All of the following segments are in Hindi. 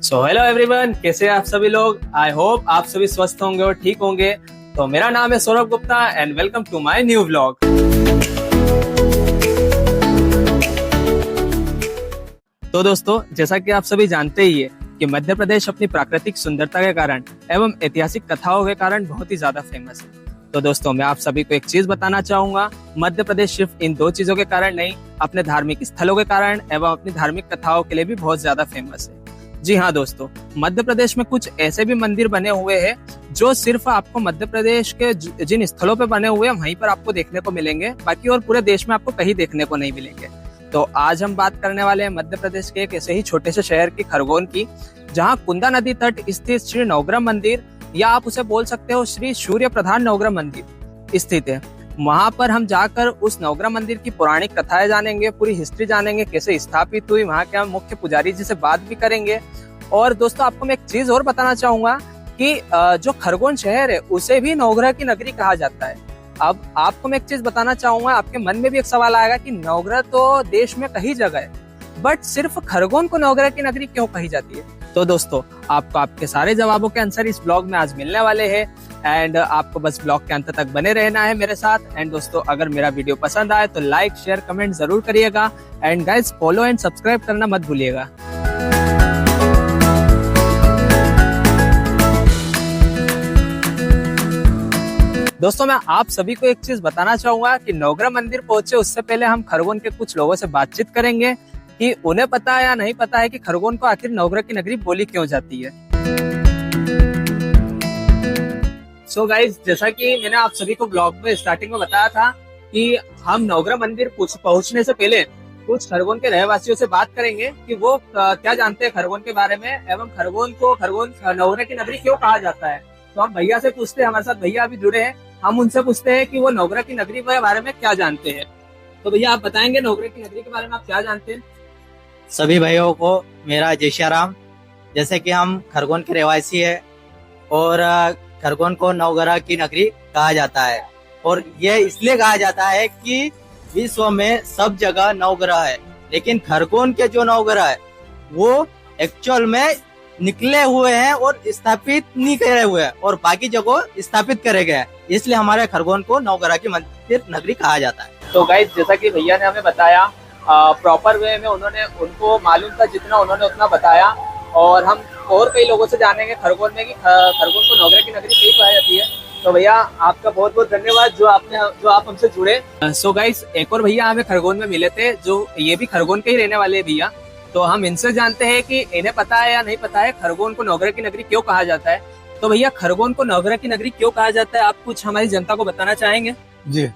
सो हेलो एवरीवन, कैसे हैं आप सभी लोग। आई होप आप सभी स्वस्थ होंगे और ठीक होंगे। तो मेरा नाम है Saurabh Gupta and welcome to my new vlog. तो दोस्तों, जैसा कि आप सभी जानते ही है कि मध्य प्रदेश अपनी प्राकृतिक सुंदरता के कारण एवं ऐतिहासिक कथाओं के कारण बहुत ही ज्यादा फेमस है। तो दोस्तों, मैं आप सभी को एक चीज बताना चाहूंगा। मध्य प्रदेश सिर्फ इन दो चीजों के कारण नहीं, अपने धार्मिक स्थलों के कारण एवं अपनी धार्मिक कथाओं के लिए भी बहुत ज्यादा फेमस है। जी हाँ दोस्तों, मध्य प्रदेश में कुछ ऐसे भी मंदिर बने हुए हैं जो सिर्फ आपको मध्य प्रदेश के जिन स्थलों पे बने हुए हैं वहीं पर आपको देखने को मिलेंगे, बाकी और पूरे देश में आपको कहीं देखने को नहीं मिलेंगे। तो आज हम बात करने वाले हैं मध्य प्रदेश के एक ऐसे ही छोटे से शहर की, खरगोन की, जहाँ कुंदा नदी तट स्थित श्री नवग्रह मंदिर, या आप उसे बोल सकते हो श्री सूर्य प्रधान नवग्रह मंदिर स्थित है। वहां पर हम जाकर उस नवग्रह मंदिर की पौराणिक कथाएं जानेंगे, पूरी हिस्ट्री जानेंगे, कैसे स्थापित हुई, वहां के हम मुख्य पुजारी जी से बात भी करेंगे। और दोस्तों, आपको मैं एक चीज और बताना चाहूंगा कि जो खरगोन शहर है उसे भी नवग्रह की नगरी कहा जाता है। अब आपको मैं एक चीज बताना चाहूंगा, आपके मन में भी एक सवाल आएगा कि नवग्रह तो देश में कई जगह है, बट सिर्फ खरगोन को नवग्रह की नगरी क्यों कही जाती है। तो दोस्तों, आपको आपके सारे जवाबों के आंसर इस ब्लॉग में आज मिलने वाले हैं एंड आपको बस ब्लॉग के अंत तक बने रहना है मेरे साथ। एंड दोस्तों, अगर मेरा वीडियो पसंद आए तो लाइक शेयर कमेंट जरूर करिएगा and guys follow and subscribe करना मत भूलिएगा। दोस्तों, मैं आप सभी को एक चीज बताना चाहूंगा कि नवग्रह मंदिर पहुंचे उससे पहले हम खरगोन के कुछ लोगों से बातचीत करेंगे कि उन्हें पता है या नहीं पता है कि खरगोन को आखिर नवग्रह की नगरी बोली क्यों जाती है। सो गाइज, जैसा कि मैंने आप सभी को ब्लॉग में स्टार्टिंग में बताया था कि हम नवग्रह मंदिर पहुंचने से पहले कुछ खरगोन के रहवासियों से बात करेंगे कि वो क्या जानते हैं खरगोन के बारे में एवं खरगोन नवग्रह की नगरी क्यों कहा जाता है। तो हम भैया से पूछते हैं, हमारे साथ भैया अभी जुड़े हैं, हम उनसे पूछते हैं कि वो नवग्रह की नगरी के बारे में क्या जानते हैं। तो भैया, आप बताएंगे नवग्रह की नगरी के बारे में आप क्या जानते हैं। सभी भाइयों को मेरा जय श्री राम। जैसे कि हम खरगोन के रहवासी है और खरगोन को नवग्रह की नगरी कहा जाता है, और यह इसलिए कहा जाता है कि विश्व में सब जगह नवग्रह है, लेकिन खरगोन के जो नवग्रह है वो एक्चुअल में निकले हुए हैं और स्थापित नहीं करे हुए हैं, और बाकी जगह स्थापित करे गए हैं, इसलिए हमारे खरगोन को नवग्रह की मंदिर नगरी कहा जाता है। तो गाइस, जैसा कि भैया ने हमें बताया प्रॉपर वे में, उनको मालूम था जितना उन्होंने उतना बताया, और हम और कई लोगों से जानेंगे खरगोन में कि खरगोन को नवग्रह की नगरी क्यों कहा जाती है। तो भैया, आपका बहुत बहुत धन्यवाद जो आप हमसे जुड़े। सो गाइस, एक और भैया हमें खरगोन में मिले थे, जो ये भी खरगोन के ही रहने वाले भैया। तो हम इनसे जानते हैं कि इन्हें पता है या नहीं पता है खरगोन को नवग्रह की नगरी क्यों कहा जाता है। तो भैया, खरगोन को नवग्रह की नगरी क्यों कहा जाता है, आप कुछ हमारी जनता को बताना चाहेंगे। जी,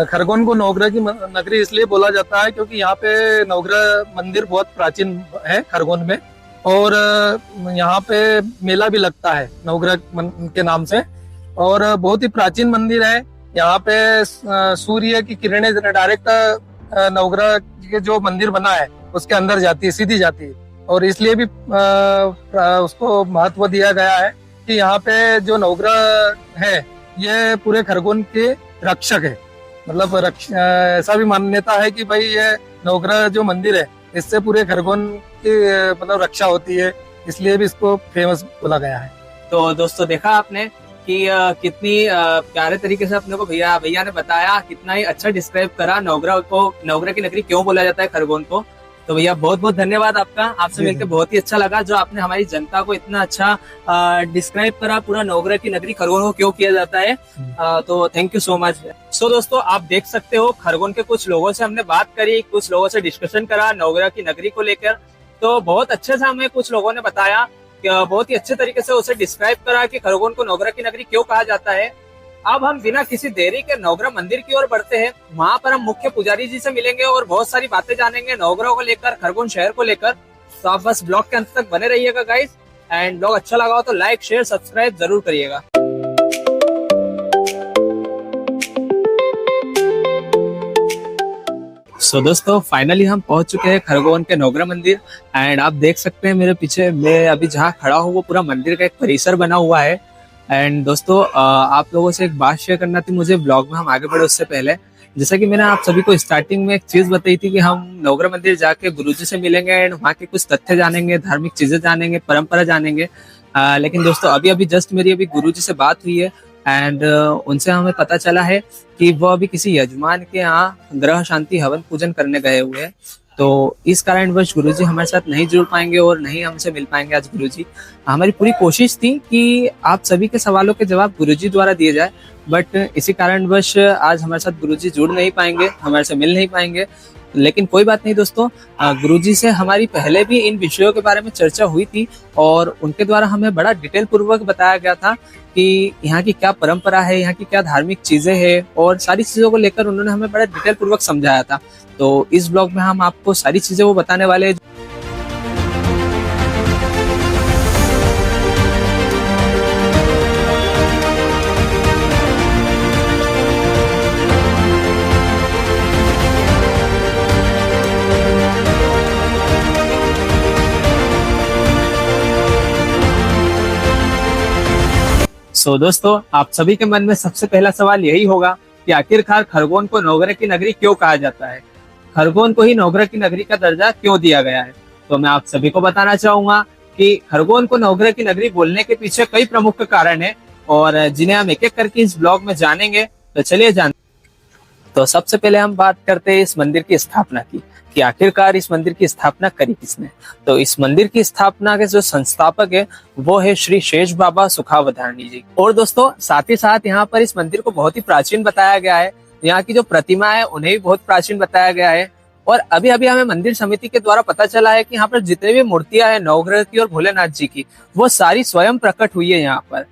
खरगोन को नवग्रह की नगरी इसलिए बोला जाता है क्योंकि यहाँ पे नवग्रह मंदिर बहुत प्राचीन है खरगोन में, और यहाँ पे मेला भी लगता है नवग्रह के नाम से, और बहुत ही प्राचीन मंदिर है। यहाँ पे सूर्य की किरणें डायरेक्ट नवग्रह के जो मंदिर बना है उसके अंदर जाती है, सीधी जाती है, और इसलिए भी उसको महत्व दिया गया है कि यहाँ पे जो नवग्रह है ये पूरे खरगोन के रक्षक है। मतलब ऐसा भी मान्यता है कि भाई ये नवग्रह जो मंदिर है इससे पूरे खरगोन की मतलब रक्षा होती है, इसलिए भी इसको फेमस बोला गया है। तो दोस्तों, देखा आपने कि कितनी प्यारे तरीके से अपने को भैया ने बताया, कितना ही अच्छा डिस्क्राइब करा नवग्रह की नगरी क्यों बोला जाता है खरगोन को। तो भैया, बहुत बहुत धन्यवाद आपका, आपसे मिलकर बहुत ही अच्छा लगा, जो आपने हमारी जनता को इतना अच्छा डिस्क्राइब करा पूरा नवग्रह की नगरी खरगोन को क्यों किया जाता है। तो थैंक यू सो मच। सो दोस्तों, आप देख सकते हो खरगोन के कुछ लोगों से हमने बात करी, कुछ लोगों से डिस्कशन करा नवग्रह की नगरी को लेकर। तो बहुत अच्छे से हमें कुछ लोगों ने बताया, बहुत ही अच्छे तरीके से उसे डिस्क्राइब करा कि खरगोन को नवग्रह की नगरी क्यों कहा जाता है। अब हम बिना किसी देरी के नवग्रह मंदिर की ओर बढ़ते हैं। वहां पर हम मुख्य पुजारी जी से मिलेंगे और बहुत सारी बातें जानेंगे नवग्रह को लेकर, खरगोन शहर को लेकर। तो आप बस ब्लॉग के अंत तक बने रहिएगा गाइस, एंड ब्लॉग अच्छा लगा हो तो लाइक शेयर सब्सक्राइब जरूर करिएगा। सो दोस्तों, फाइनली हम पहुंच चुके हैं खरगोन के नवग्रह मंदिर, एंड आप देख सकते हैं मेरे पीछे, मैं अभी जहाँ खड़ा हूँ वो पूरा मंदिर का एक परिसर बना हुआ है। एंड दोस्तों, आप लोगों से एक बात शेयर करना थी मुझे ब्लॉग में हम आगे बढ़े उससे पहले जैसा कि मैंने आप सभी को स्टार्टिंग में एक चीज बताई थी कि हम नवग्रह मंदिर जाके गुरुजी से मिलेंगे एंड वहाँ के कुछ तथ्य जानेंगे, धार्मिक चीजें जानेंगे, परंपरा जानेंगे। लेकिन दोस्तों अभी अभी जस्ट मेरी अभी गुरुजी से बात हुई है एंड उनसे हमें पता चला है कि वो अभी किसी यजमान के यहाँ ग्रह शांति हवन पूजन करने गए हुए हैं। तो इस कारणवश गुरुजी हमारे साथ नहीं जुड़ पाएंगे और नहीं हमसे मिल पाएंगे आज गुरुजी। हमारी पूरी कोशिश थी कि आप सभी के सवालों के जवाब गुरुजी द्वारा दिए जाए, बट इसी कारणवश आज हमारे साथ गुरुजी जुड़ नहीं पाएंगे, हमारे से मिल नहीं पाएंगे। लेकिन कोई बात नहीं दोस्तों, गुरुजी से हमारी पहले भी इन विषयों के बारे में चर्चा हुई थी और उनके द्वारा हमें बड़ा डिटेल पूर्वक बताया गया था कि यहाँ की क्या परंपरा है, यहाँ की क्या धार्मिक चीजें हैं और सारी चीजों को लेकर उन्होंने हमें बड़ा डिटेल पूर्वक समझाया था। तो इस ब्लॉग में हम आपको सारी चीजें वो बताने वाले हैं। दोस्तों आप सभी के मन में सबसे पहला सवाल यही होगा कि आखिरकार खरगोन को नवग्रह की नगरी क्यों कहा जाता है, खरगोन को ही नवग्रह की नगरी का दर्जा क्यों दिया गया है। तो मैं आप सभी को बताना चाहूंगा कि खरगोन को नवग्रह की नगरी बोलने के पीछे कई प्रमुख कारण है और जिन्हें हम एक एक करके इस ब्लॉग में जानेंगे। तो चलिए तो सबसे पहले हम बात करते हैं इस मंदिर की स्थापना की कि आखिरकार इस मंदिर की स्थापना करी किसने। तो इस मंदिर की स्थापना के जो संस्थापक है वो है श्री शेष बाबा सुखावधानी जी। और दोस्तों साथ ही साथ यहाँ पर इस मंदिर को बहुत ही प्राचीन बताया गया है, यहाँ की जो प्रतिमा है उन्हें भी बहुत प्राचीन बताया गया है। और अभी अभी हमें मंदिर समिति के द्वारा पता चला है कि यहाँ पर जितने भी मूर्तियां हैं नवग्रह की और भोलेनाथ जी की, वो सारी स्वयं प्रकट हुई है यहाँ पर।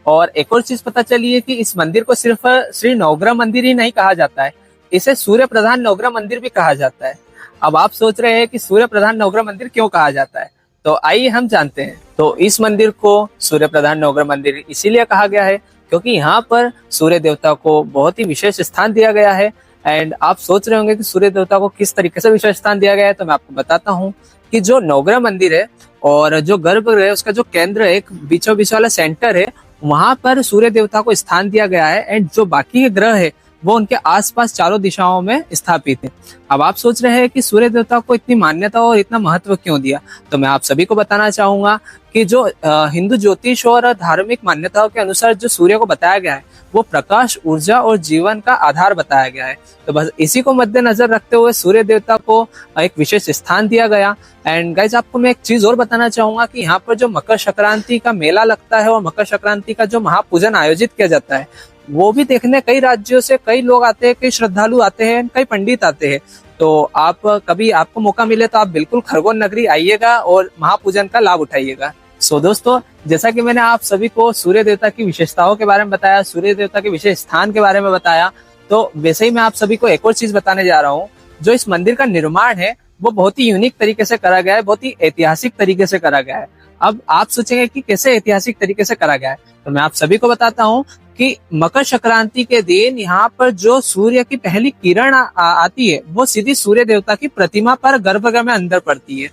और एक और चीज पता चली है कि इस मंदिर को सिर्फ श्री नवग्रह मंदिर ही नहीं कहा जाता है, इसे सूर्य प्रधान नवग्रह मंदिर भी कहा जाता है। अब आप सोच रहे हैं कि सूर्य प्रधान नवग्रह मंदिर क्यों कहा जाता है, तो आइए हम जानते हैं। तो इस मंदिर को सूर्य प्रधान नवग्रह मंदिर इसीलिए कहा गया है क्योंकि यहाँ पर सूर्य देवता को बहुत ही विशेष स्थान दिया गया है। एंड आप सोच रहे होंगे कि सूर्य देवता को किस तरीके से विशेष स्थान दिया गया है, तो मैं आपको बताता हूँ कि जो नवग्रह मंदिर है और जो गर्भगृह है उसका जो केंद्र है, एक बीचों बीच वाला सेंटर है, वहां पर सूर्य देवता को स्थान दिया गया है एंड जो बाकी के ग्रह है वो उनके आसपास चारों दिशाओं में स्थापित है। अब आप सोच रहे हैं कि सूर्य देवता को इतनी मान्यता और इतना महत्व क्यों दिया, तो मैं आप सभी को बताना चाहूंगा कि जो हिंदू ज्योतिष और धार्मिक मान्यताओं के अनुसार जो सूर्य को बताया गया है वो प्रकाश, ऊर्जा और जीवन का आधार बताया गया है। तो बस इसी को मद्देनजर रखते हुए सूर्य देवता को एक विशेष स्थान दिया गया। एंड गाइज आपको मैं एक चीज और बताना चाहूंगा कि यहाँ पर जो मकर संक्रांति का मेला लगता है और मकर संक्रांति का जो महापूजन आयोजित किया जाता है वो भी देखने कई राज्यों से कई लोग आते हैं, कई श्रद्धालु आते हैं, कई पंडित आते हैं। तो आप कभी आपको मौका मिले तो आप बिल्कुल खरगोन नगरी आइएगा और महापूजन का लाभ उठाइएगा। दोस्तों जैसा कि मैंने आप सभी को सूर्य देवता की विशेषताओं के बारे में बताया, सूर्य देवता के विशेष स्थान के बारे में बताया, तो वैसे ही मैं आप सभी को एक और चीज बताने जा रहा हूँ। जो इस मंदिर का निर्माण है वो बहुत ही यूनिक तरीके से करा गया है, बहुत ही ऐतिहासिक तरीके से करा गया है। अब आप सोचेंगे कि कैसे ऐतिहासिक तरीके से करा गया है, तो मैं आप सभी को बताता हूँ कि मकर संक्रांति के दिन यहाँ पर जो सूर्य की पहली किरण आती है वो सीधी सूर्य देवता की प्रतिमा पर गर्भगृह में अंदर पड़ती है।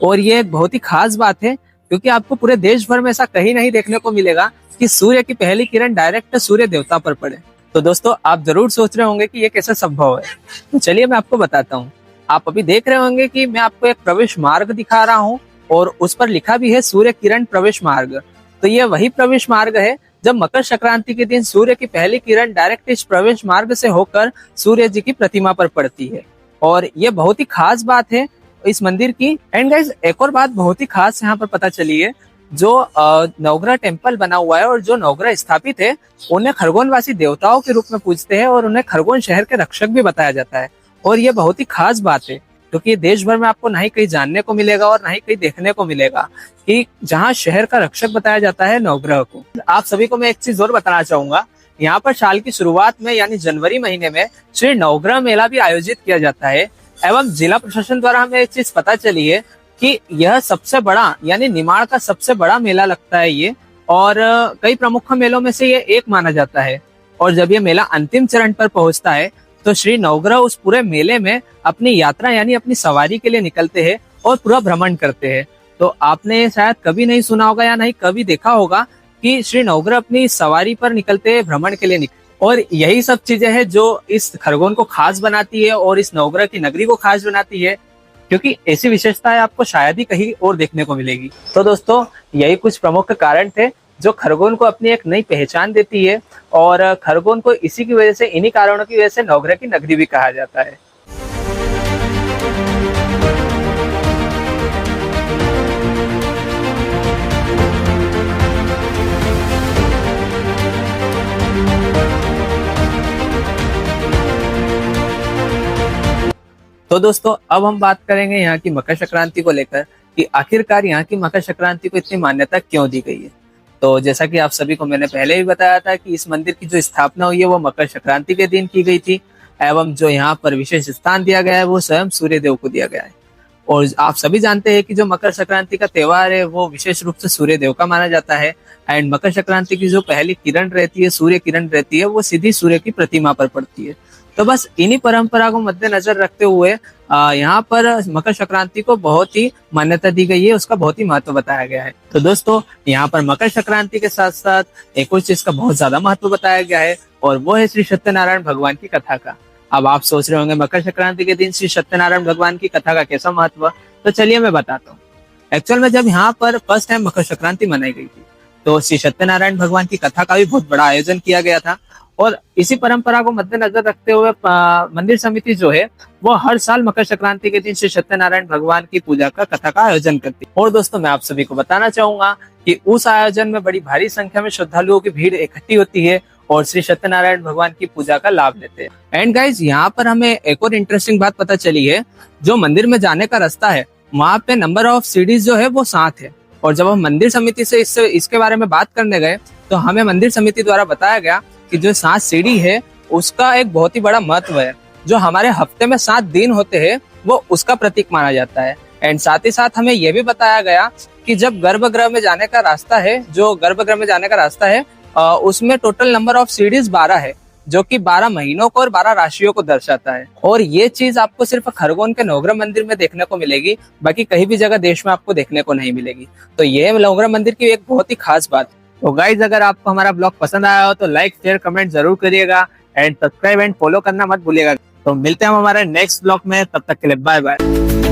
और ये एक बहुत ही खास बात है क्योंकि आपको पूरे देश भर में ऐसा कहीं नहीं देखने को मिलेगा कि सूर्य की पहली किरण डायरेक्ट सूर्य देवता पर पड़े। तो दोस्तों आप जरूर सोच रहे होंगे कि ये कैसे संभव है, तो चलिए मैं आपको बताता हूँ। आप अभी देख रहे होंगे कि मैं आपको एक प्रवेश मार्ग दिखा रहा हूँ और उस पर लिखा भी है सूर्य किरण प्रवेश मार्ग। तो ये वही प्रवेश मार्ग है जब मकर संक्रांति के दिन सूर्य की पहली किरण डायरेक्ट इस प्रवेश मार्ग से होकर सूर्य जी की प्रतिमा पर पड़ती है। और ये बहुत ही खास बात है इस मंदिर की। एंड गाइस एक और बात बहुत ही खास यहाँ पर पता चली है, जो नवग्रह टेम्पल बना हुआ है और जो नवग्रह स्थापित है उन्हें खरगोनवासी देवताओं के रूप में पूजते हैं और उन्हें खरगोन शहर के रक्षक भी बताया जाता है। और ये बहुत ही खास बात है क्योंकि ये देश भर में आपको ना ही कहीं जानने को मिलेगा और ना ही कहीं देखने को मिलेगा कि जहाँ शहर का रक्षक बताया जाता है नवग्रह को। आप सभी को मैं एक चीज और बताना चाहूंगा, यहाँ पर साल की शुरुआत में यानी जनवरी महीने में श्री नवग्रह मेला भी आयोजित किया जाता है। एवं जिला प्रशासन द्वारा हमें एक चीज पता चली है कि यह सबसे बड़ा यानी निमाड़ का सबसे बड़ा मेला लगता है ये, और कई प्रमुख मेलों में से ये एक माना जाता है। और जब ये मेला अंतिम चरण पर पहुंचता है तो श्री नवग्रह उस पूरे मेले में अपनी यात्रा यानी अपनी सवारी के लिए निकलते हैं और पूरा भ्रमण करते हैं। तो आपने शायद कभी नहीं सुना होगा या नहीं कभी देखा होगा कि श्री नवग्रह अपनी सवारी पर निकलते हैं भ्रमण के लिए और यही सब चीजें हैं जो इस खरगोन को खास बनाती है और इस नवग्रह की नगरी को खास बनाती है, क्योंकि ऐसी विशेषताएं आपको शायद ही कहीं और देखने को मिलेगी। तो दोस्तों यही कुछ प्रमुख कारण थे जो खरगोन को अपनी एक नई पहचान देती है, और खरगोन को इसी की वजह से, इन्हीं कारणों की वजह से नवग्रह की नगरी भी कहा जाता है। तो दोस्तों अब हम बात करेंगे यहाँ की मकर संक्रांति को लेकर कि आखिरकार यहाँ की मकर संक्रांति को इतनी मान्यता क्यों दी गई है। तो जैसा कि आप सभी को मैंने पहले भी बताया था कि इस मंदिर की जो स्थापना हुई है वो मकर संक्रांति के दिन की गई थी, एवं जो यहाँ पर विशेष स्थान दिया गया है वो स्वयं सूर्य देव को दिया गया है। और आप सभी जानते हैं कि जो मकर संक्रांति का त्योहार है वो विशेष रूप से सूर्य देव का माना जाता है। एंड मकर संक्रांति की जो पहली किरण रहती है, सूर्य किरण रहती है, वो सीधी सूर्य की प्रतिमा पर पड़ती है। तो बस इन्हीं परंपरा को मद्देनजर रखते हुए यहाँ पर मकर संक्रांति को बहुत ही मान्यता दी गई है, उसका बहुत ही महत्व बताया गया है। तो दोस्तों यहाँ पर मकर संक्रांति के साथ साथ एक और चीज का बहुत ज्यादा महत्व बताया गया है, और वो है श्री सत्यनारायण भगवान की कथा का। अब आप सोच रहे होंगे मकर संक्रांति के दिन श्री सत्यनारायण भगवान की कथा का कैसा महत्व, तो चलिए मैं बताता हूँ। एक्चुअल में जब यहाँ पर फर्स्ट टाइम मकर संक्रांति मनाई गई थी तो श्री सत्यनारायण भगवान की कथा का भी बहुत बड़ा आयोजन किया गया था, और इसी परंपरा को मद्देनजर रखते हुए मंदिर समिति जो है वो हर साल मकर संक्रांति के दिन श्री सत्यनारायण भगवान की पूजा का कथा का आयोजन करती है। और दोस्तों मैं आप सभी को बताना चाहूंगा कि उस आयोजन में बड़ी भारी संख्या में श्रद्धालुओं की भीड़ इकट्ठी होती है और श्री सत्यनारायण भगवान की पूजा का लाभ लेते हैं। एंड गाइज यहाँ पर हमें एक और इंटरेस्टिंग बात पता चली है, जो मंदिर में जाने का रास्ता है वहाँ पे नंबर ऑफ सीढ़ीज जो है वो 7 है। और जब हम मंदिर समिति से इसके बारे में बात करने गए तो हमें मंदिर समिति द्वारा बताया गया कि जो 7 सीढ़ी है उसका एक बहुत ही बड़ा महत्व है। जो हमारे हफ्ते में 7 दिन होते हैं वो उसका प्रतीक माना जाता है। एंड साथ ही साथ हमें यह भी बताया गया कि जब गर्भगृह में जाने का रास्ता है, जो गर्भगृह में जाने का रास्ता है उसमें टोटल नंबर ऑफ सीढ़ीज 12 है, जो कि 12 महीनों को और 12 राशियों को दर्शाता है। और ये चीज आपको सिर्फ खरगोन के नवग्रह मंदिर में देखने को मिलेगी, बाकी कहीं भी जगह देश में आपको देखने को नहीं मिलेगी। तो ये नवग्रह मंदिर की एक बहुत ही खास बात है। तो गाइज अगर आपको हमारा ब्लॉग पसंद आया हो तो लाइक शेयर कमेंट जरूर करिएगा, एंड सब्सक्राइब एंड फॉलो करना मत भूलिएगा। तो मिलते हैं हम हमारे नेक्स्ट ब्लॉग में, तब तक के लिए बाय बाय।